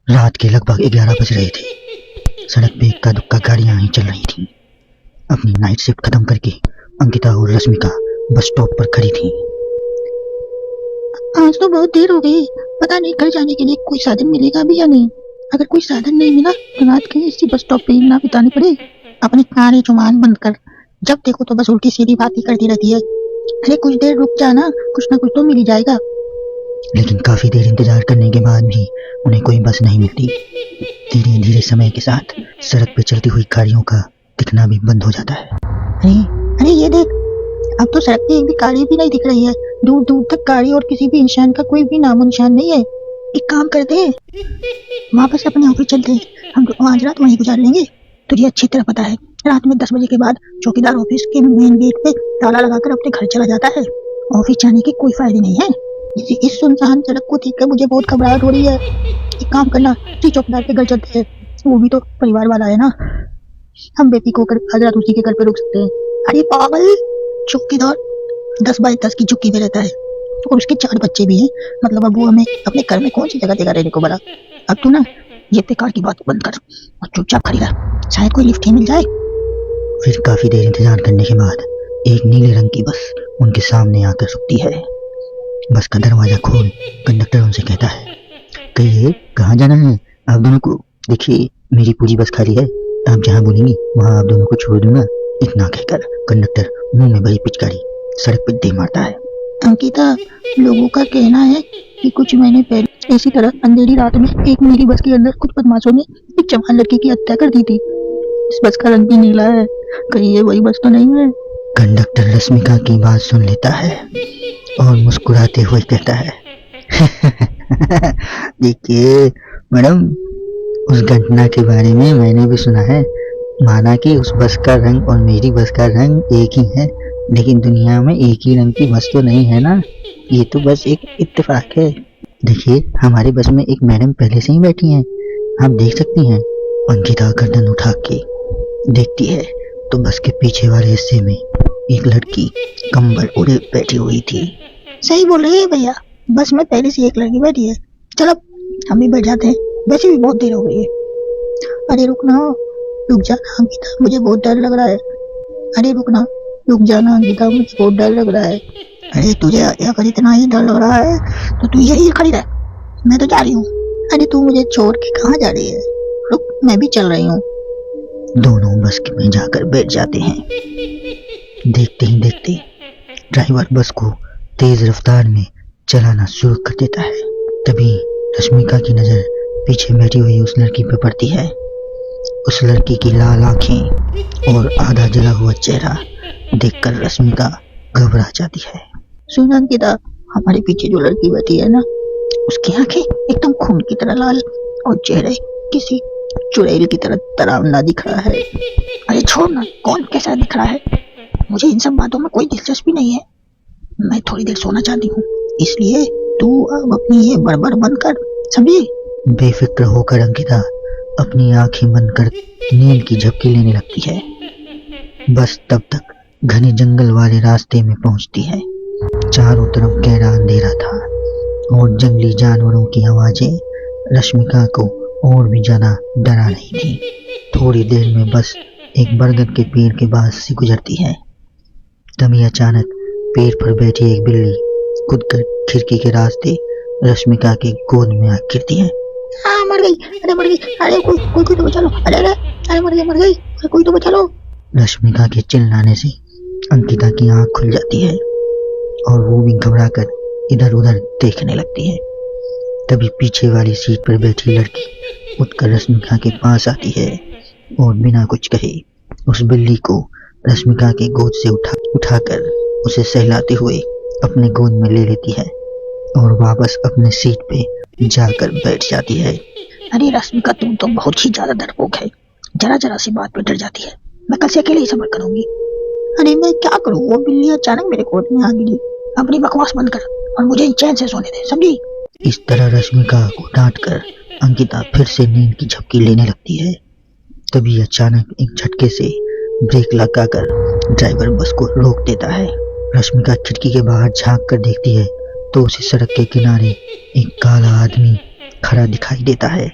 रात के लगभग 11 बज रहे थे। सड़क पे इक्का दुक्का गाड़ियां ही चल रही थीं। अपनी नाइट शिफ्ट खत्म करके अंकिता और रश्मिका बस स्टॉप पर खड़ी थीं। आज तो बहुत देर हो गई, पता नहीं घर जाने के लिए कोई साधन मिलेगा भी या नहीं। अगर कोई साधन नहीं मिला तो रात के इसी बस स्टॉप पे ही ना बितानी पड़े। अपनी कानी जुबान बंद कर, जब देखो तो बस उल्टी सीधी बात ही करती रहती है। अरे कुछ देर रुक जाना, कुछ ना कुछ तो मिल ही जाएगा। लेकिन काफी देर इंतजार करने के बाद भी उन्हें कोई बस नहीं मिलती। धीरे धीरे समय के साथ सड़क पे चलती हुई गाड़ियों का दिखना भी बंद हो जाता है। अरे ये देख, अब तो सड़क पे एक भी गाड़ी भी नहीं दिख रही है। दूर दूर तक गाड़ी और किसी भी इंसान का कोई भी नामो निशान नहीं है। एक काम करते हैं, वापस अपने ऑफिस चलते हैं। हम आज रात वहीं गुजार लेंगे। तुझे अच्छी तरह पता है, रात में 10 बजे के बाद चौकीदार ऑफिस के मेन गेट पे ताला लगाकर अपने घर चला जाता है। ऑफिस जाने के कोई फायदे नहीं है। इस सुनसान सड़क को देखकर मुझे बहुत घबराहट हो रही है। एक काम करना, उसी चौकीदार के घर चलते हैं। वो भी तो परिवार वाला है ना। हम बेफिक्र होकर आज रात उसी के घर पे रुक सकते हैं। अरे पागल, चौकीदार 10 बाय 10 की झुग्गी में रहता है और उसके 4 बच्चे भी हैं। मतलब अब वो हमें अपने घर में कौन सी जगह देगा रहने को बोला। अब तू ना ये बेकार की बात बंद कर और चुपचाप खड़ी रह, शायद कोई लिफ्ट ही मिल जाए। फिर काफी देर इंतजार करने के बाद एक नीले रंग की बस उनके सामने आकर रुकती है। बस का दरवाजा खोल कंडक्टर उनसे कहता है, कहिए कहाँ जाना है आप दोनों को? देखिए मेरी पूरी बस खाली है, आप जहाँ बोलेंगी वहाँ आप दोनों को छोड़ दूंगा। इतना कहकर कंडक्टर मुंह में भरी पिचकारी सड़क पर दे मारता है। अंकिता, लोगों का कहना है कि कुछ महीने पहले इसी तरह अंधेरी रात में एक नीली बस के अंदर कुछ बदमाशों ने एक जवान लड़की की हत्या कर दी थी। इस बस का रंग भी नीला है, कहीं ये वही बस तो नहीं है? कंडक्टर रश्मिका की बात सुन लेता है और मुस्कुराते हुए कहता है, देखिए मैडम, उस घटना के बारे में मैंने भी सुना है। माना कि उस बस का रंग और मेरी बस का रंग एक ही है, लेकिन दुनिया में एक ही रंग की बस तो नहीं है ना। ये तो बस एक इत्तेफाक है। देखिए हमारी बस में एक मैडम पहले से ही बैठी हैं, आप देख सकती हैं। अंकिता गर्दन उठा के देखती है तो बस के पीछे वाले हिस्से में एक लड़की कंबल ओढ़े बैठी हुई थी। सही बोल रहे हैं भैया, बस में पहले से एक लड़की बैठी है। चलो हम भी बैठ जाते हैं, वैसे भी बहुत देर हो गई है। अरे रुकना, रुक जाना अंकिता, मुझे बहुत डर लग रहा है। अरे रुकना, रुक जाना अंकिता, मुझे बहुत डर लग रहा है। अरे तुझे अगर इतना ही डर लग रहा है तो तू यही खड़ी रह, मैं तो जा रही हूँ। अरे तू मुझे छोड़ के कहाँ जा रही है? रुक, मैं भी चल रही हूँ। दोनों बस में जाकर बैठ जाते हैं। देखते ही देखते ड्राइवर बस को तेज रफ्तार में चलाना शुरू कर देता है। तभी रश्मिका की नजर पीछे बैठी हुई उस लड़की पर पड़ती है। उस लड़की की लाल आंखें और आधा जला हुआ चेहरा देखकर रश्मिका घबरा जाती है। सुन अंकिता, हमारे पीछे जो लड़की बैठी है ना, उसकी आंखें एकदम खून की तरह लाल और चेहरे किसी चुड़ैल की तरह डरावना दिख रहा है। अरे छोड़ ना, कौन कैसा दिख रहा है? मुझे इन सब बातों में कोई दिलचस्पी नहीं है। मैं थोड़ी देर सोना चाहती हूँ, इसलिए तू अब अपनी ये बड़बड़ बंद कर, समझी? बेफिक्र होकर अंकिता अपनी आंखें बंद कर नींद की झपकी लेने लगती है। बस तब तक घने जंगल वाले रास्ते में पहुंचती है। चारों तरफ गहरा अंधेरा था और जंगली जानवरों की आवाजें रश्मिका को और भी ज्यादा डरा रही थी। थोड़ी देर में बस एक बरगद के पेड़ के पास से गुजरती है। तभी अचानक पेड़ पर बैठी एक बिल्ली कूदकर खिड़की के रास्ते रश्मिका के गोद में आ गिरती है। हाँ मर गई, अरे मर गई, अरे कोई तो बचा लो, अरे मर गई, कोई तो बचा लो। रश्मिका के चिल्लाने से अंकिता की आंख खुल जाती है और वो भी घबराकर इधर उधर देखने लगती है। तभी पीछे वाली सीट पर बैठी लड़की उठकर रश्मिका के पास आती है और बिना कुछ कहे उस बिल्ली को रश्मिका के गोद से उठाकर उसे सहलाते हुए अपने गोद में ले लेती है और वापस अपने सीट पे जाकर बैठ जाती है। अरे रश्मिका, तुम तो बहुत ही ज्यादा डरपोक है, जरा सी बात पे डर जाती है। मैं कल से अकेले ही सफर करूंगी। अरे मैं क्या करूं, वो बिल्ली अचानक मेरे गोद में आ गिरी। अपनी बकवास बंद कर और मुझे चैन से सोने दे, समझी? इस तरह रश्मिका को डांट कर अंकिता फिर से नींद की झपकी लेने लगती है। तभी अचानक एक झटके से ब्रेक लगाकर ड्राइवर बस को रोक देता है। रश्मिका खिड़की के बाहर झांक कर देखती है तो उसे सड़क के किनारे एक काला आदमी खड़ा दिखाई देता है।